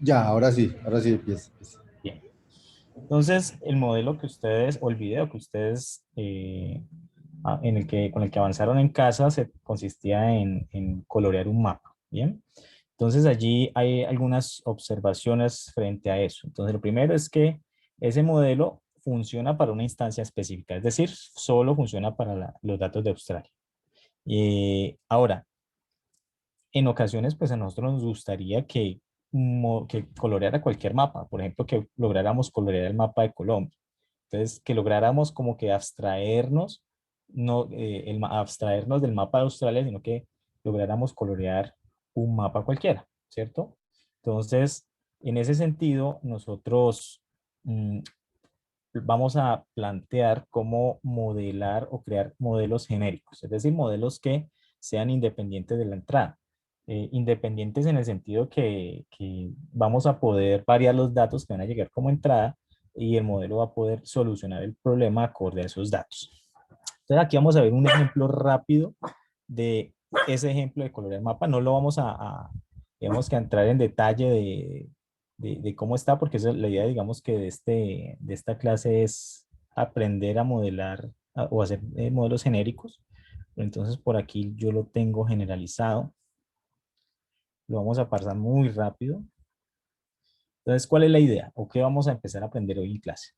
Ya, ahora sí empieza. Bien. Entonces, el modelo que ustedes, o el video que ustedes, con el que avanzaron en casa, se consistía en colorear un mapa. Bien. Entonces, allí hay algunas observaciones frente a eso. Entonces, lo primero es que ese modelo funciona para una instancia específica, es decir, solo funciona para los datos de Australia. Ahora, en ocasiones, pues a nosotros nos gustaría que coloreara cualquier mapa, por ejemplo, que lográramos colorear el mapa de Colombia. Entonces, que lográramos como que abstraernos, no, abstraernos del mapa de Australia, sino que lográramos colorear un mapa cualquiera, ¿cierto? Entonces, en ese sentido, nosotros mm, vamos a plantear cómo modelar o crear modelos genéricos, es decir, modelos que sean independientes de la entrada. Independientes en el sentido que vamos a poder variar los datos que van a llegar como entrada y el modelo va a poder solucionar el problema acorde a esos datos. Entonces aquí vamos a ver un ejemplo rápido de ese ejemplo de colorear mapa. No lo vamos digamos que a entrar en detalle de cómo está, porque esa es la idea, digamos, que de esta clase es aprender a modelar o hacer modelos genéricos. Entonces por aquí yo lo tengo generalizado. Lo vamos a pasar muy rápido. Entonces, ¿cuál es la idea? ¿O qué vamos a empezar a aprender hoy en clase?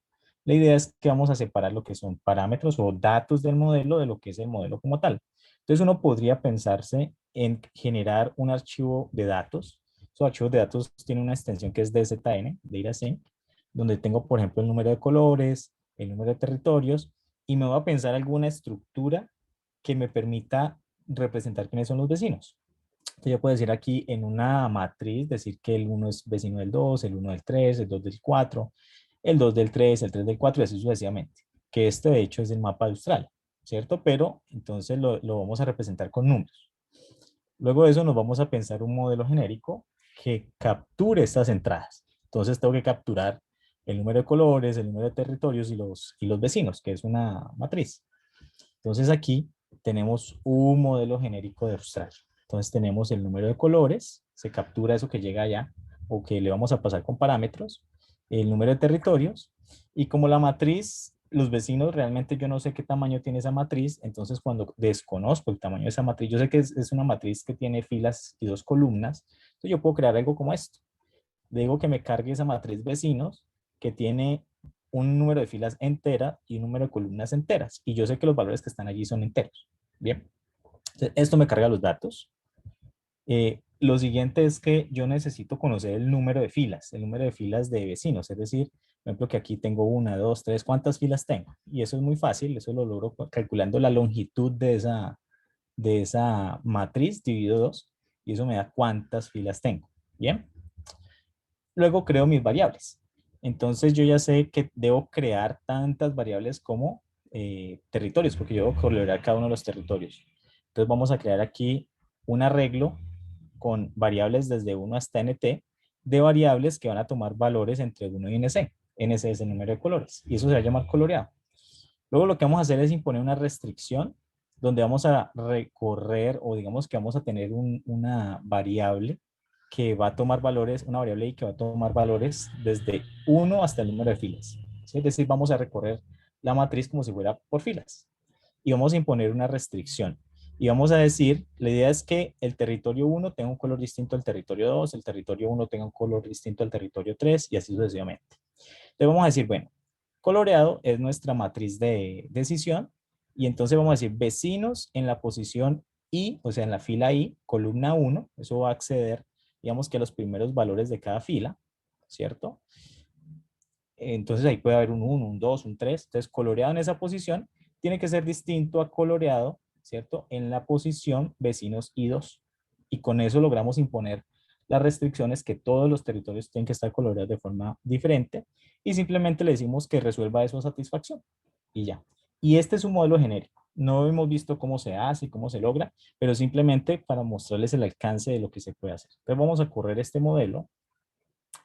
La idea es que vamos a separar lo que son parámetros o datos del modelo de lo que es el modelo como tal. Entonces, uno podría pensarse en generar un archivo de datos. Esos archivos de datos tienen una extensión que es DZN, DataSync, donde tengo, por ejemplo, el número de colores, el número de territorios, y me voy a pensar alguna estructura que me permita representar quiénes son los vecinos. Entonces yo puedo decir aquí en una matriz, decir que el uno es vecino del 2, el uno del 3, el 2 del 4, el 2 del 3, el 3 del 4 y así sucesivamente. Que este de hecho es el mapa de Australia, ¿cierto? Pero entonces lo vamos a representar con números. Luego de eso nos vamos a pensar un modelo genérico que capture estas entradas. Entonces tengo que capturar el número de colores, el número de territorios y los vecinos, que es una matriz. Entonces aquí tenemos un modelo genérico de Australia. Entonces tenemos el número de colores, se captura eso que llega allá o que le vamos a pasar con parámetros, el número de territorios y como la matriz, los vecinos realmente yo no sé qué tamaño tiene esa matriz, entonces cuando desconozco el tamaño de esa matriz, yo sé que es una matriz que tiene filas y dos columnas, entonces yo puedo crear algo como esto. Le digo que me cargue esa matriz vecinos que tiene un número de filas entera y un número de columnas enteras. Y yo sé que los valores que están allí son enteros. Bien, entonces, esto me carga los datos. Lo siguiente es que yo necesito conocer el número de filas de vecinos, es decir, por ejemplo, que aquí tengo una, dos, tres, ¿cuántas filas tengo? Y eso es muy fácil, eso lo logro calculando la longitud de esa matriz, dividido dos, y eso me da cuántas filas tengo. Bien, luego creo mis variables. Entonces yo ya sé que debo crear tantas variables como territorios, porque yo debo colorear cada uno de los territorios. Entonces vamos a crear aquí un arreglo con variables desde 1 hasta nt de variables que van a tomar valores entre 1 y nc. Nc es el número de colores y eso se va a llamar coloreado. Luego lo que vamos a hacer es imponer una restricción donde vamos a recorrer o digamos que vamos a tener una variable que va a tomar valores, una variable y que va a tomar valores desde 1 hasta el número de filas. ¿Sí? Es decir, vamos a recorrer la matriz como si fuera por filas. Y vamos a imponer una restricción. Y vamos a decir, la idea es que el territorio 1 tenga un color distinto al territorio 2, el territorio 1 tenga un color distinto al territorio 3 y así sucesivamente. Entonces vamos a decir, bueno, coloreado es nuestra matriz de decisión y entonces vamos a decir vecinos en la posición I, o sea, en la fila I, columna 1, eso va a acceder, digamos que a los primeros valores de cada fila, ¿cierto? Entonces ahí puede haber un 1, un 2, un 3, entonces coloreado en esa posición tiene que ser distinto a coloreado, ¿cierto? En la posición vecinos I2 y con eso logramos imponer las restricciones que todos los territorios tienen que estar coloreados de forma diferente y simplemente le decimos que resuelva eso a satisfacción y ya. Y este es un modelo genérico. No hemos visto cómo se hace y cómo se logra, pero simplemente para mostrarles el alcance de lo que se puede hacer. Entonces vamos a correr este modelo.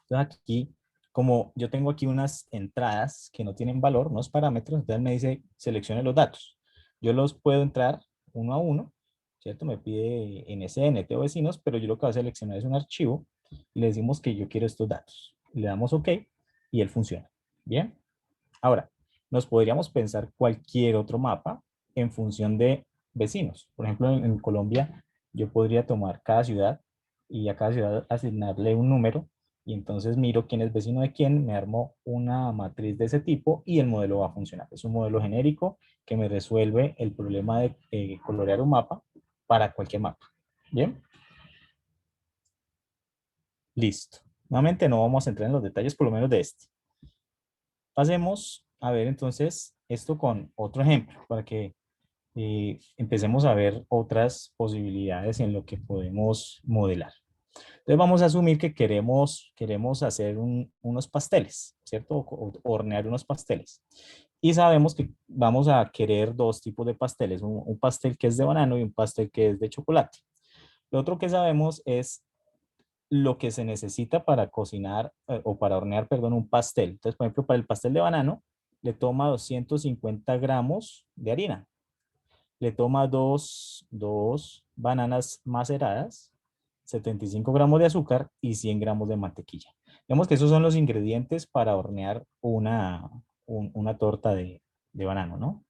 Entonces aquí, como yo tengo aquí unas entradas que no tienen valor, unos parámetros, entonces me dice seleccione los datos. Yo los puedo entrar uno a uno, ¿cierto? Me pide NC, NT o vecinos, pero yo lo que voy a seleccionar es un archivo Le decimos que yo quiero estos datos. Le damos OK y él funciona. Bien. Ahora, nos podríamos pensar cualquier otro mapa en función de vecinos. Por ejemplo, en Colombia, yo podría tomar cada ciudad y a cada ciudad asignarle un número y entonces miro quién es vecino de quién, me armo una matriz de ese tipo y el modelo va a funcionar. Es un modelo genérico que me resuelve el problema de colorear un mapa para cualquier mapa. ¿Bien? Listo. Nuevamente no vamos a entrar en los detalles, por lo menos de este. Pasemos a ver entonces esto con otro ejemplo para que empecemos a ver otras posibilidades en lo que podemos modelar. Entonces vamos a asumir que queremos hacer unos pasteles, ¿cierto? O hornear unos pasteles. Y sabemos que vamos a querer dos tipos de pasteles, un pastel que es de banano y un pastel que es de chocolate. Lo otro que sabemos es lo que se necesita para cocinar o para hornear, perdón, un pastel. Entonces, por ejemplo, para el pastel de banano le toma 250 gramos de harina. Le toma dos bananas maceradas, 75 gramos de azúcar y 100 gramos de mantequilla. Vemos que esos son los ingredientes para hornear una torta de banano, ¿no?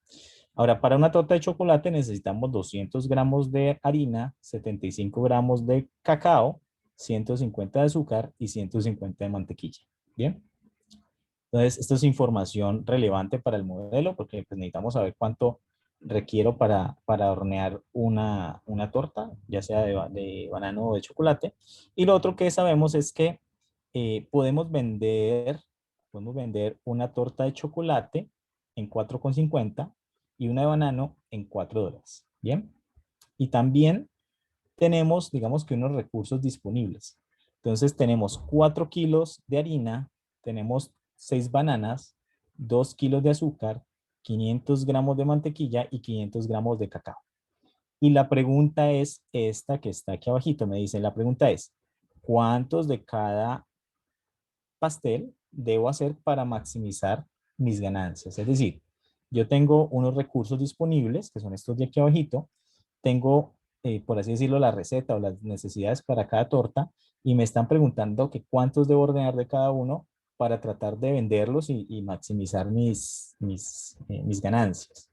Ahora, para una torta de chocolate necesitamos 200 gramos de harina, 75 gramos de cacao, 150 de azúcar y 150 de mantequilla. ¿Bien? Entonces, esto es información relevante para el modelo porque pues, necesitamos saber cuánto requiero para hornear una torta, ya sea de banano o de chocolate. Y lo otro que sabemos es que podemos vender una torta de chocolate en 4,50 y una de banano en $4. ¿Bien? Y también tenemos, digamos que unos recursos disponibles. Entonces tenemos 4 kilos de harina, tenemos 6 bananas, 2 kilos de azúcar, 500 gramos de mantequilla y 500 gramos de cacao. Y la pregunta es esta que está aquí abajito, me dice, la pregunta es, ¿cuántos de cada pastel debo hacer para maximizar mis ganancias? Es decir, yo tengo unos recursos disponibles, que son estos de aquí abajito, tengo, por así decirlo, la receta o las necesidades para cada torta y me están preguntando que cuántos debo ordenar de cada uno para tratar de venderlos y maximizar mis ganancias.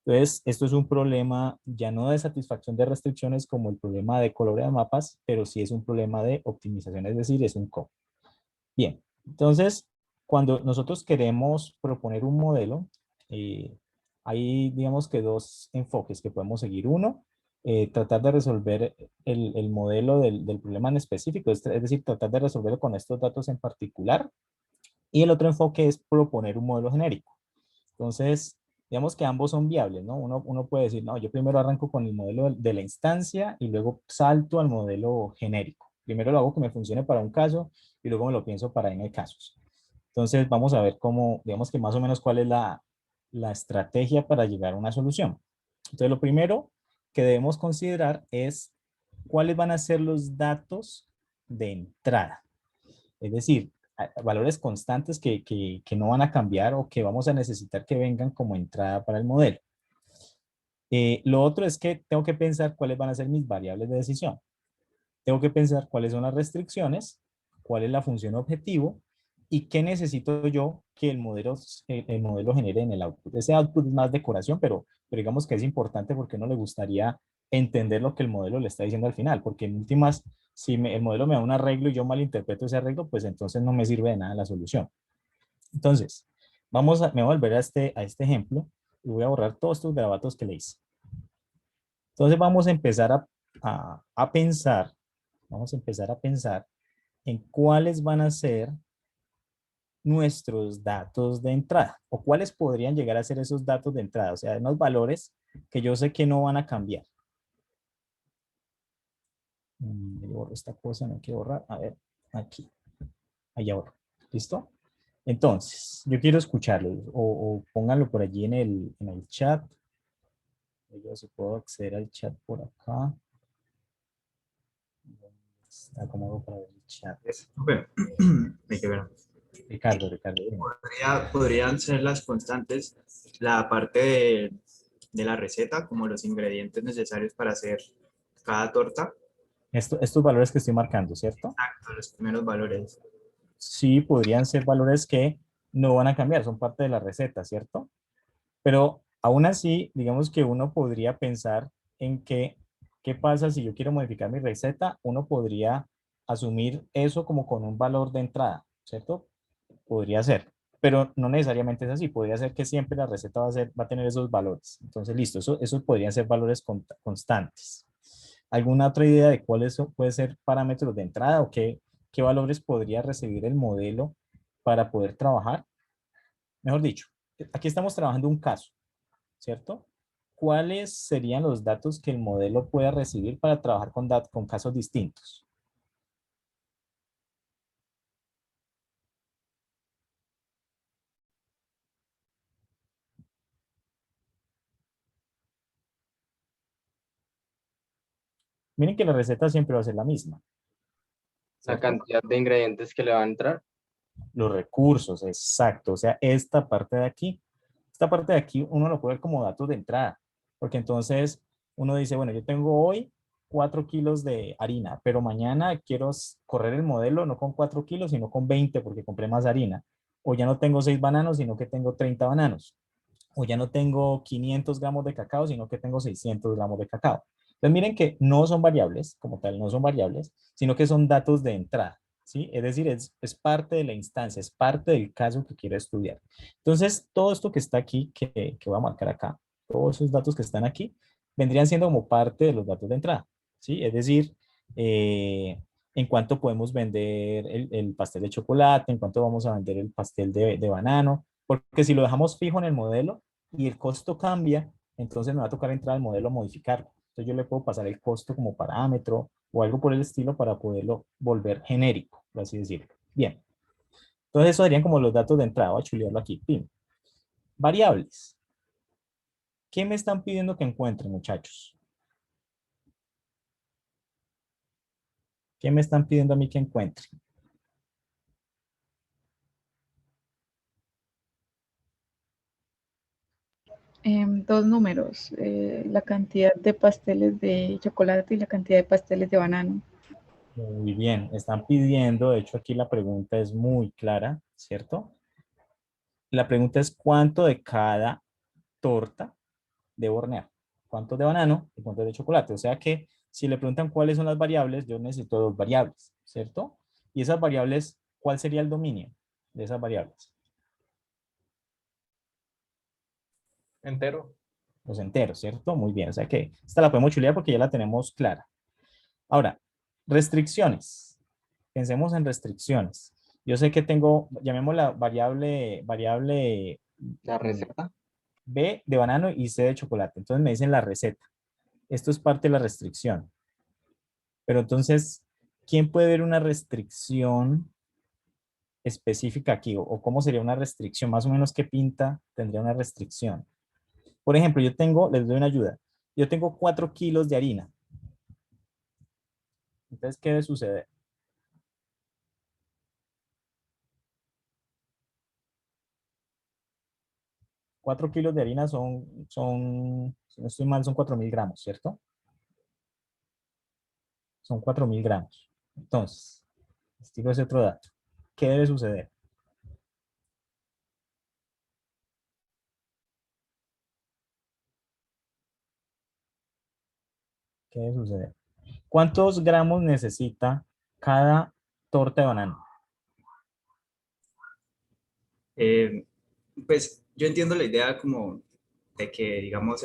Entonces, esto es un problema ya no de satisfacción de restricciones como el problema de color de mapas, pero sí es un problema de optimización, es decir, es un cómo. Bien, entonces, cuando nosotros queremos proponer un modelo, hay, digamos que dos enfoques que podemos seguir. Uno, tratar de resolver el modelo del problema en específico, es decir, tratar de resolverlo con estos datos en particular. Y el otro enfoque es proponer un modelo genérico. Entonces, digamos que ambos son viables, ¿no? Uno puede decir, no, yo primero arranco con el modelo de la instancia y luego salto al modelo genérico. Primero lo hago que me funcione para un caso y luego me lo pienso para N casos. Entonces, vamos a ver cómo, digamos que más o menos cuál es la estrategia para llegar a una solución. Entonces, lo primero que debemos considerar es cuáles van a ser los datos de entrada. Es decir, valores constantes que no van a cambiar o que vamos a necesitar que vengan como entrada para el modelo. Lo otro es que tengo que pensar cuáles van a ser mis variables de decisión. Tengo que pensar cuáles son las restricciones, cuál es la función objetivo y qué necesito yo que el modelo genere en el output. Ese output es más decoración, pero digamos que es importante porque no le gustaría entender lo que el modelo le está diciendo al final, porque en últimas, si el modelo me da un arreglo y yo malinterpreto ese arreglo, pues entonces no me sirve de nada la solución. Entonces, me voy a volver a este ejemplo y voy a borrar todos estos garabatos que le hice. Entonces vamos a empezar a pensar, vamos a empezar a pensar en cuáles van a ser nuestros datos de entrada o cuáles podrían llegar a ser esos datos de entrada, o sea, unos valores que yo sé que no van a cambiar. Yo borro esta cosa, no quiero borrar. A ver, aquí. Allá borro. ¿Listo? Entonces, yo quiero escucharlo o pónganlo por allí en el chat. Yo si puedo acceder al chat por acá. Está cómodo para ver el chat. Okay. Hay que ver. Ricardo. Podrían ser las constantes la parte de la receta, como los ingredientes necesarios para hacer cada torta, Estos valores que estoy marcando, ¿cierto? Exacto, los primeros valores. Sí, podrían ser valores que no van a cambiar, son parte de la receta, ¿cierto? Pero aún así, digamos que uno podría pensar en que, ¿qué pasa si yo quiero modificar mi receta? Uno podría asumir eso como con un valor de entrada, ¿cierto? Podría ser, pero no necesariamente es así. Podría ser que siempre la receta va a tener esos valores. Entonces, listo, eso podrían ser valores constantes. ¿Alguna otra idea de cuáles puede ser parámetros de entrada o qué valores podría recibir el modelo para poder trabajar? Mejor dicho, aquí estamos trabajando un caso, ¿cierto? ¿Cuáles serían los datos que el modelo pueda recibir para trabajar con casos distintos? Miren que la receta siempre va a ser la misma, La ¿cierto? cantidad de ingredientes que le va a entrar. Los recursos, exacto. O sea, esta parte de aquí uno lo puede ver como datos de entrada, porque entonces uno dice, bueno, yo tengo hoy 4 kilos de harina, pero mañana quiero correr el modelo no con 4 kilos, sino con 20 porque compré más harina. O ya no tengo 6 bananos, sino que tengo 30 bananos. O ya no tengo 500 gramos de cacao, sino que tengo 600 gramos de cacao. Entonces miren que no son variables, como tal, no son variables, sino que son datos de entrada, ¿sí? Es decir, es parte de la instancia, es parte del caso que quiero estudiar. Entonces, todo esto que está aquí, que voy a marcar acá, todos esos datos que están aquí, vendrían siendo como parte de los datos de entrada, ¿sí? Es decir, en cuánto podemos vender el pastel de chocolate, en cuánto vamos a vender el pastel de banano, porque si lo dejamos fijo en el modelo y el costo cambia, entonces me va a tocar entrar al modelo a modificarlo. Entonces yo le puedo pasar el costo como parámetro o algo por el estilo para poderlo volver genérico, por así decirlo. Bien, entonces eso serían como los datos de entrada. Voy a chulearlo aquí. Pim. Variables. ¿Qué me están pidiendo que encuentre, muchachos? ¿Qué me están pidiendo a mí que encuentre? Dos números, la cantidad de pasteles de chocolate y la cantidad de pasteles de banano. Muy bien, están pidiendo, de hecho aquí la pregunta es muy clara, ¿cierto? La pregunta es cuánto de cada torta debo hornear, cuánto de banano y cuánto de chocolate. O sea que si le preguntan cuáles son las variables, yo necesito dos variables, ¿cierto? Y esas variables, ¿cuál sería el dominio de esas variables? Entero. Los enteros, ¿cierto? Muy bien, o sea que esta la podemos chulear porque ya la tenemos clara. Ahora, restricciones. Pensemos en restricciones. Yo sé que tengo, llamémosla variable La receta. B de banano y C de chocolate. Entonces me dicen la receta. Esto es parte de la restricción. Pero entonces, ¿quién puede ver una restricción específica aquí? ¿O cómo sería una restricción? Más o menos, ¿qué pinta tendría una restricción? Por ejemplo, les doy una ayuda. Yo tengo 4 kilos de harina. Entonces, ¿qué debe suceder? 4 kilos de harina si no estoy mal, son 4.000 gramos, ¿cierto? Son 4.000 gramos. Entonces, estilo ese otro dato. ¿Qué debe suceder? ¿Qué debe suceder? ¿Cuántos gramos necesita cada torta de banano? Eh, pues yo entiendo la idea como de que, digamos,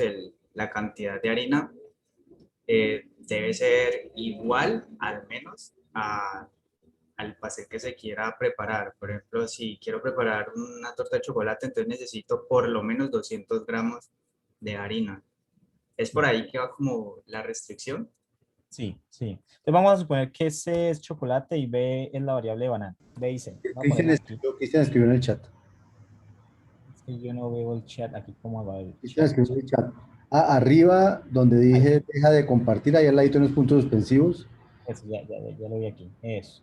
la cantidad de harina debe ser igual, al menos, al pastel que se quiera preparar. Por ejemplo, si quiero preparar una torta de chocolate, entonces necesito por lo menos 200 gramos de harina. Es por Sí, ahí que va como la restricción. sí, sí. Entonces vamos a suponer que C es chocolate y B es la variable de banano. B y C. Voy a ponerlas aquí. Cristian escribió en el chat. Es que yo no veo el chat aquí. ¿Cómo va el Cristian chat? escribió en el chat. Ah, arriba, donde Ahí. dije deja de compartir, ahí al ladito en los puntos suspensivos. Eso, ya lo vi aquí. Eso.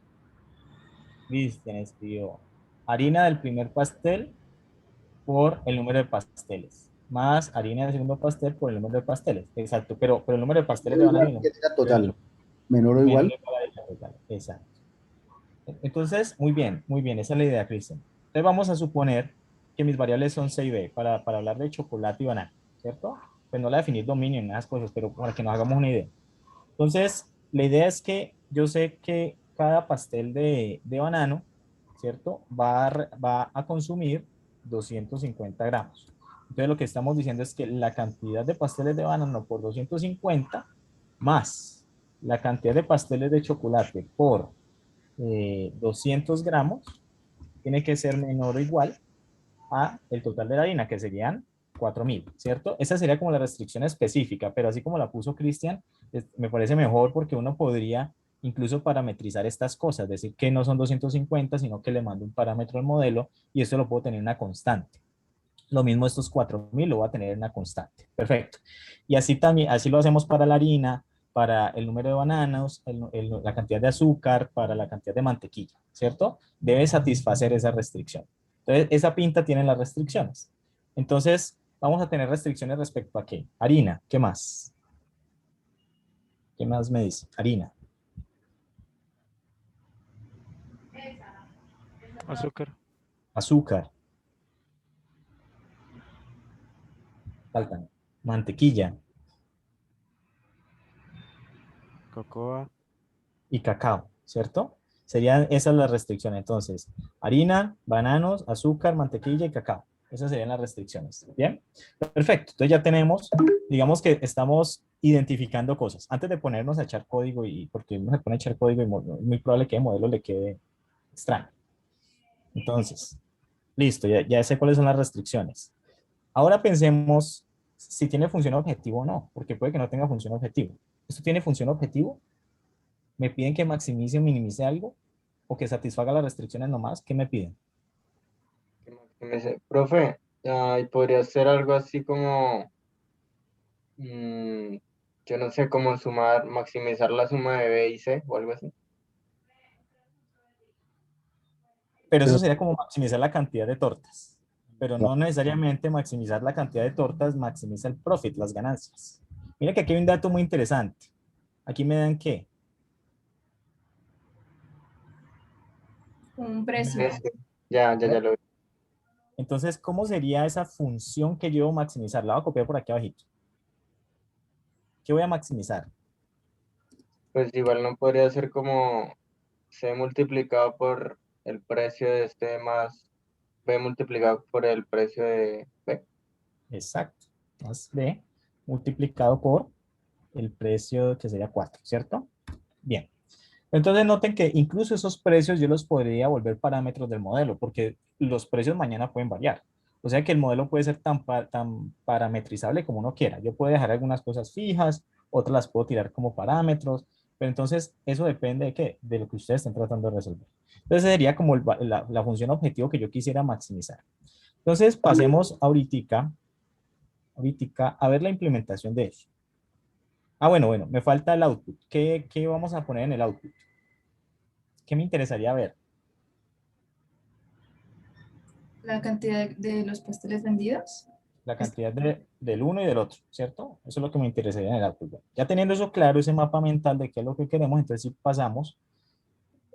Cristian escribió harina del primer pastel por el número de pasteles, más harina del segundo pastel por el número de pasteles. Exacto, pero el número de pasteles de Igual banano que no era veo aquí. total. menor o igual. menor o igual a la total. Exacto. Entonces, muy bien, esa es la idea, Cristian. Entonces vamos a suponer que mis variables son C y B para hablar de chocolate y banana, ¿cierto? Pues no la definir dominio en esas cosas, pero para que nos hagamos una idea. Entonces, la idea es que yo sé que cada pastel de banano, ¿cierto? Va a consumir 250 gramos. Entonces, lo que estamos diciendo es que la cantidad de pasteles de banano por 250 más la cantidad de pasteles de chocolate por 200 gramos tiene que ser menor o igual a el total de la harina, que serían 4000, ¿cierto? Esa sería como la restricción específica, pero así como la puso Cristian, me parece mejor porque uno podría incluso parametrizar estas cosas, decir que no son 250, sino que le mando un parámetro al modelo y eso lo puedo tener en una constante. Lo mismo estos 4000 lo voy a tener en una constante. Perfecto. Y así también, así lo hacemos para la harina, para el número de bananos, la cantidad de azúcar, para la cantidad de mantequilla, ¿cierto? Debe satisfacer esa restricción. Entonces, esa pinta tiene las restricciones. Entonces, vamos a tener restricciones respecto a qué. Harina, ¿qué más? ¿Qué más me dice? Harina. Azúcar. Azúcar. Faltan. Mantequilla Cocoa. y cacao, ¿cierto? Serían esas las restricciones. Entonces, harina, bananos, azúcar, mantequilla y cacao. Esas serían las restricciones. ¿Bien? Perfecto. Entonces ya tenemos, digamos que estamos identificando cosas. Antes de ponernos a echar código, y porque uno se pone a echar código y es muy probable que el modelo le quede extraño. Entonces, listo, ya sé cuáles son las restricciones. Ahora pensemos si tiene función objetivo o no, porque puede que no tenga función objetivo. ¿Esto tiene función objetivo? ¿Me piden que maximice o minimice algo? ¿O que satisfaga las restricciones nomás? ¿Qué me piden? Profe, y podría ser algo así como, yo no sé, como sumar, maximizar la suma de B y C o algo así. Pero eso Pero, sería como maximizar la cantidad de tortas. Pero no necesariamente maximizar la cantidad de tortas maximiza el profit, las ganancias. Mira que aquí hay un dato muy interesante. Aquí me dan ¿qué? Un precio. Ya lo vi. Entonces, ¿cómo sería esa función que yo debo maximizar? La voy a copiar por aquí abajito. ¿Qué voy a maximizar? Pues igual no podría ser como C multiplicado por el precio de este más B multiplicado por el precio de B. Exacto. Más B multiplicado por el precio que sería 4, ¿cierto? Bien. Entonces noten que incluso esos precios yo los podría volver parámetros del modelo, porque los precios mañana pueden variar. O sea que el modelo puede ser tan parametrizable como uno quiera. Yo puedo dejar algunas cosas fijas, otras las puedo tirar como parámetros, pero entonces eso depende de qué, de lo que ustedes estén tratando de resolver. Entonces sería como la función objetivo que yo quisiera maximizar. Entonces pasemos ahorita a ver la implementación de eso. Bueno, me falta el output. ¿Qué vamos a poner en el output? ¿Qué me interesaría ver? La cantidad de los pasteles vendidos. La cantidad del uno y del otro, ¿cierto? Eso es lo que me interesaría en el output. Ya teniendo eso claro, ese mapa mental de qué es lo que queremos, entonces si pasamos,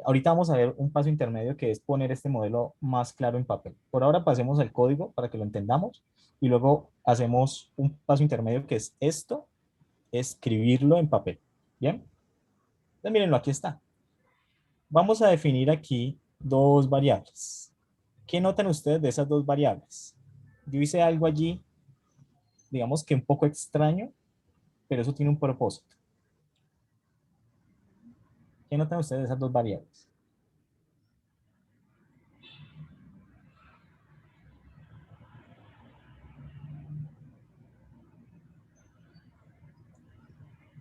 ahorita vamos a ver un paso intermedio que es poner este modelo más claro en papel. Por ahora pasemos al código para que lo entendamos y luego hacemos un paso intermedio que es esto, escribirlo en papel. ¿Bien? Entonces mírenlo, aquí está. Vamos a definir aquí dos variables. ¿Qué notan ustedes de esas dos variables? Yo hice algo allí, digamos que un poco extraño, pero eso tiene un propósito. ¿Qué notan ustedes de esas dos variables?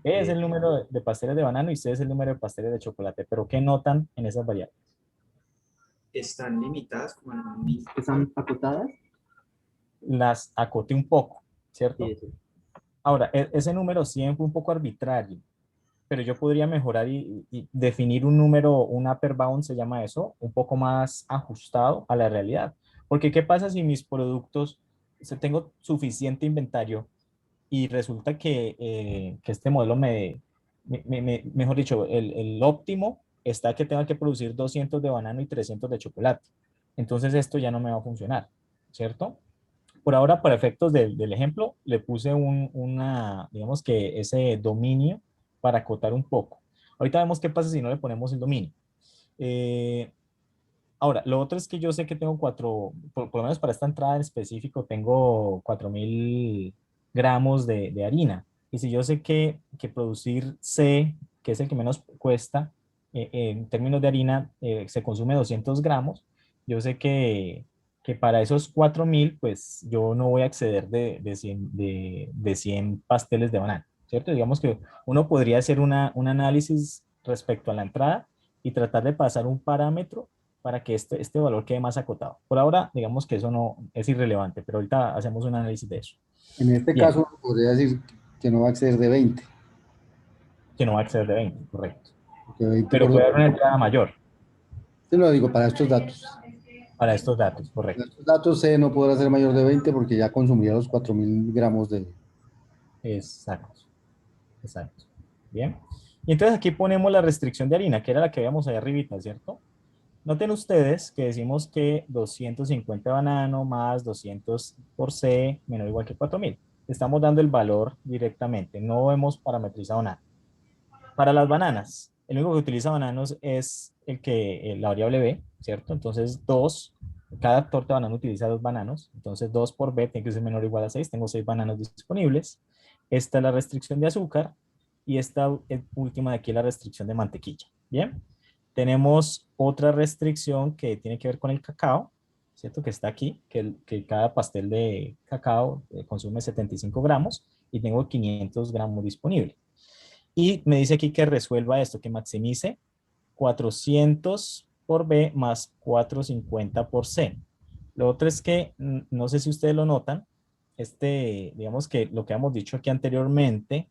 B es el número de pasteles de banano y C es el número de pasteles de chocolate, pero ¿qué notan en esas variables? Están limitadas como en un mismo. ¿Están acotadas? Las acoté un poco, ¿cierto? Sí, sí. Ahora, ese número 100 fue un poco arbitrario, pero yo podría mejorar y definir un número, un upper bound se llama eso, un poco más ajustado a la realidad. Porque ¿qué pasa si mis productos, tengo suficiente inventario y resulta que este modelo mejor dicho, el óptimo está que tenga que producir 200 de banano y 300 de chocolate. Entonces esto ya no me va a funcionar, ¿cierto? Por ahora, para efectos del ejemplo, le puse digamos que ese dominio para acotar un poco. Ahorita vemos qué pasa si no le ponemos el dominio. Ahora, lo otro es que yo sé que tengo por lo menos para esta entrada en específico, tengo 4000 gramos de harina. Y si yo sé que producir C, que es el que menos cuesta, en términos de harina, se consume 200 gramos, yo sé que para esos 4000, pues yo no voy a exceder de 100 pasteles de banano, ¿cierto? Digamos que uno podría hacer un análisis respecto a la entrada y tratar de pasar un parámetro para que este valor quede más acotado. Por ahora, digamos que eso no es irrelevante, pero ahorita hacemos un análisis de eso. En este Bien, caso, podría decir que no va a exceder de 20, que no va a exceder de 20, correcto. porque 20 Pero por... puede haber una entrada mayor Te lo digo para estos datos. para estos datos, Para correcto. estos datos C no podrá ser mayor de 20 porque ya consumiría los 4000 gramos de... Exacto, exacto. Bien. Y entonces aquí ponemos la restricción de harina, que era la que veíamos ahí arribita, ¿cierto? Noten ustedes que decimos que 250 banano más 200 por C menor o igual que 4000. Estamos dando el valor directamente, no hemos parametrizado nada. Para las bananas, el único que utiliza bananos es la variable B, ¿cierto? Entonces, cada torta de banano utiliza 2 bananos. Entonces, 2 por B tiene que ser menor o igual a 6. Tengo 6 bananos disponibles. Esta es la restricción de azúcar. Y esta última de aquí es la restricción de mantequilla. Bien. Tenemos otra restricción que tiene que ver con el cacao, ¿cierto? Que está aquí, que cada pastel de cacao consume 75 gramos y tengo 500 gramos disponibles. Y me dice aquí que resuelva esto, que maximice 400 por B más 450 por C. Lo otro es que, no sé si ustedes lo notan, digamos que lo que hemos dicho aquí anteriormente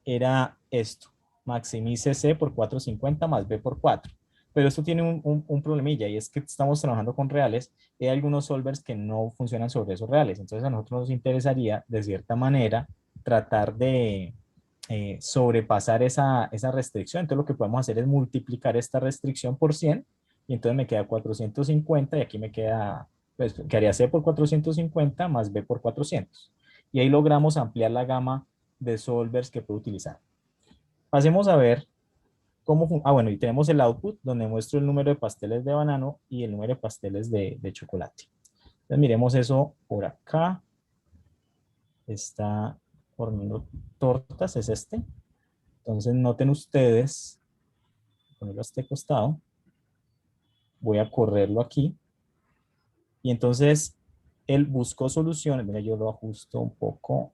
era esto, maximice C por 450 más B por 4. Pero esto tiene un problemilla y es que estamos trabajando con reales y hay algunos solvers que no funcionan sobre esos reales. Entonces a nosotros nos interesaría, de cierta manera, tratar de sobrepasar esa restricción. Entonces lo que podemos hacer es multiplicar esta restricción por 100 y entonces me queda 450 y aquí me queda, pues quedaría C por 450 más B por 400. Y ahí logramos ampliar la gama de solvers que puedo utilizar. Pasemos a ver bueno, y tenemos el output donde muestro el número de pasteles de banano y el número de pasteles de chocolate. Entonces miremos eso por acá. Está horneando tortas, es este. Entonces noten ustedes, ponerlo a este costado, voy a correrlo aquí. Y entonces él buscó soluciones. Mira, yo lo ajusto un poco.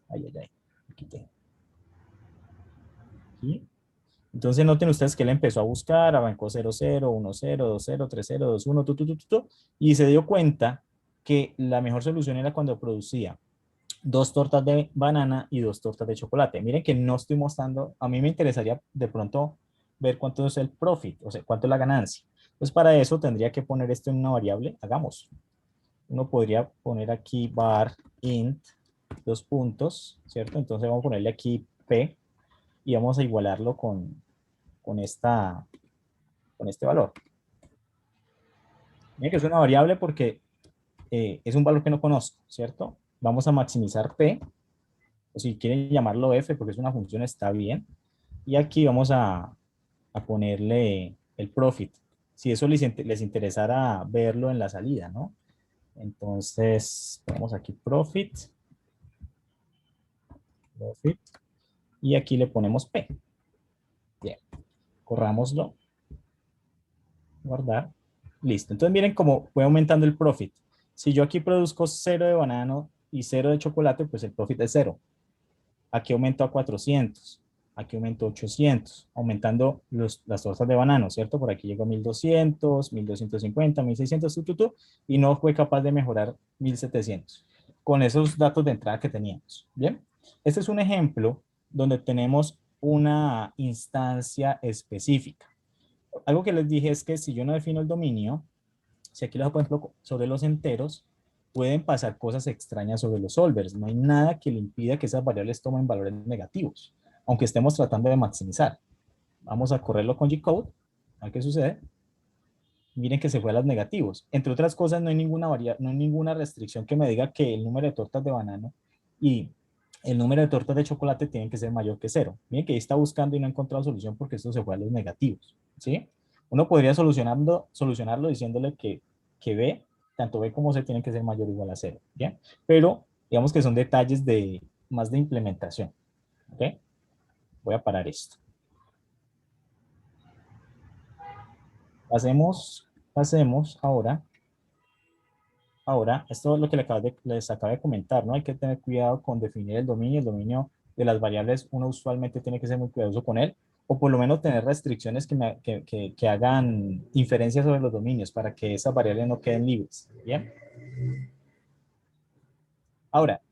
Ay, ay, ay. Aquí tengo. Aquí. Entonces noten ustedes que él empezó a buscar, arrancó 0, 0, 1, 0, 2, 0, 3, 0, 2, 1, y se dio cuenta que la mejor solución era cuando producía 2 tortas de banana y 2 tortas de chocolate. Miren que no estoy mostrando, a mí me interesaría de pronto ver cuánto es el profit, o sea, cuánto es la ganancia. Pues para eso tendría que poner esto en una variable, hagamos. Uno podría poner aquí var int, 2 puntos, ¿cierto? Entonces vamos a ponerle aquí p y vamos a igualarlo con este valor. Miren que es una variable porque es un valor que no conozco, ¿cierto? Vamos a maximizar p, o si quieren llamarlo f porque es una función, está bien. Y aquí vamos a ponerle el profit, si eso les interesara verlo en la salida, ¿no? Entonces, ponemos aquí profit, y aquí le ponemos p. Bien, corrámoslo, guardar, listo. Entonces miren cómo voy aumentando el profit. Si yo aquí produzco 0 de banano y 0 de chocolate, pues el profit es 0. Aquí aumento a 400, aquí aumento a 800, aumentando las tortas de banano, ¿cierto? Por aquí llego a 1200, 1250, 1600, y no fue capaz de mejorar 1700 con esos datos de entrada que teníamos. Bien, este es un ejemplo donde tenemos una instancia específica. Algo que les dije es que si yo no defino el dominio, si aquí lo dejo, por ejemplo, sobre los enteros, pueden pasar cosas extrañas sobre los solvers. No hay nada que le impida que esas variables tomen valores negativos. aunque estemos tratando de maximizar. Vamos a correrlo con G-Code, a ver qué sucede. Miren que se fue a los negativos. Entre otras cosas, no hay ninguna restricción que me diga que el número de tortas de banano y el número de tortas de chocolate tienen que ser mayor que 0. Miren que ahí está buscando y no ha encontrado solución porque esto se fue a los negativos, ¿sí? Uno podría solucionarlo diciéndole que B, tanto B como C tienen que ser mayor o igual a 0, ¿bien? Pero digamos que son detalles más de implementación, ¿ok? Voy a parar esto. Pasemos ahora, esto es lo que les acabo de comentar, ¿no? Hay que tener cuidado con definir el dominio de las variables, uno usualmente tiene que ser muy cuidadoso con él, o por lo menos tener restricciones que hagan inferencias sobre los dominios para que esas variables no queden libres, ¿bien? Ahora,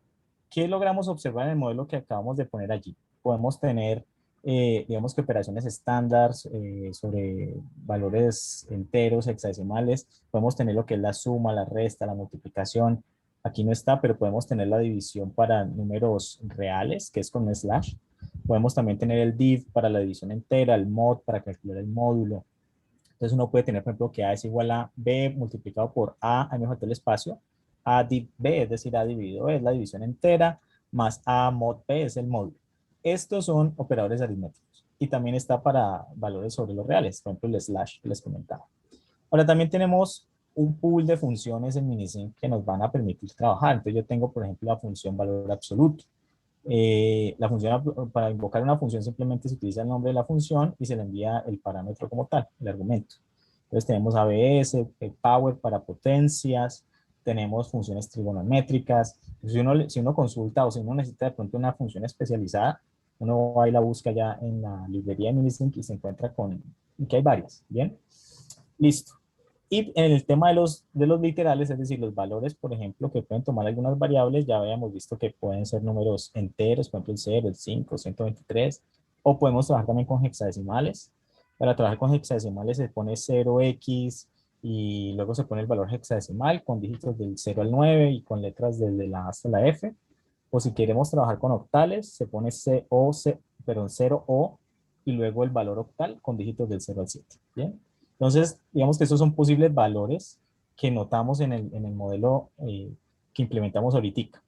¿qué logramos observar en el modelo que acabamos de poner allí? Podemos tener, digamos que operaciones estándar sobre valores enteros, hexadecimales. Podemos tener lo que es la suma, la resta, la multiplicación. Aquí no está, pero podemos tener la división para números reales, que es con un slash. Podemos también tener el div para la división entera, el mod para calcular el módulo. Entonces uno puede tener, por ejemplo, que A es igual a B multiplicado por A, ahí me faltó el espacio, A div B, es decir, A dividido B es la división entera, más A mod B es el módulo. Estos son operadores aritméticos. Y también está para valores sobre los reales, por ejemplo, el slash que les comentaba. Ahora también tenemos un pool de funciones en Minisync que nos van a permitir trabajar. Entonces yo tengo, por ejemplo, la función valor absoluto. La función, para invocar una función simplemente se utiliza el nombre de la función y se le envía el parámetro como tal, el argumento. Entonces tenemos ABS, power para potencias, tenemos funciones trigonométricas. Si uno consulta o si uno necesita de pronto una función especializada, uno va y la busca ya en la librería de Minisync y se encuentra con que hay varias, ¿bien? Listo. Y en el tema de los literales, es decir, los valores, por ejemplo, que pueden tomar algunas variables, ya habíamos visto que pueden ser números enteros, por ejemplo, el 0, el 5, 123, o podemos trabajar también con hexadecimales. Para trabajar con hexadecimales se pone 0x y luego se pone el valor hexadecimal con dígitos del 0 al 9 y con letras desde la A hasta la F. O si queremos trabajar con octales, se pone 0O y luego el valor octal con dígitos del 0 al 7. ¿Bien? Entonces, digamos que estos son posibles valores que notamos en el modelo que implementamos ahorita.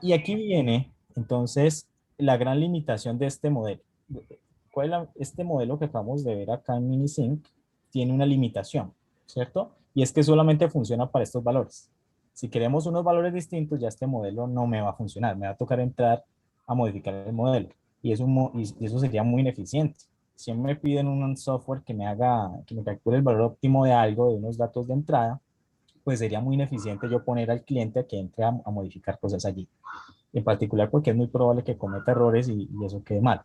Y aquí viene, entonces, la gran limitación de este modelo. Este modelo que acabamos de ver acá en Minisync tiene una limitación, ¿cierto? Y es que solamente funciona para estos valores. Si queremos unos valores distintos, ya este modelo no me va a funcionar. Me va a tocar entrar a modificar el modelo. Y eso sería muy ineficiente. Si me piden un software que me calcule el valor óptimo de algo, de unos datos de entrada, pues sería muy ineficiente yo poner al cliente a que entre a modificar cosas allí. En particular porque es muy probable que cometa errores y eso quede mal.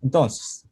Entonces,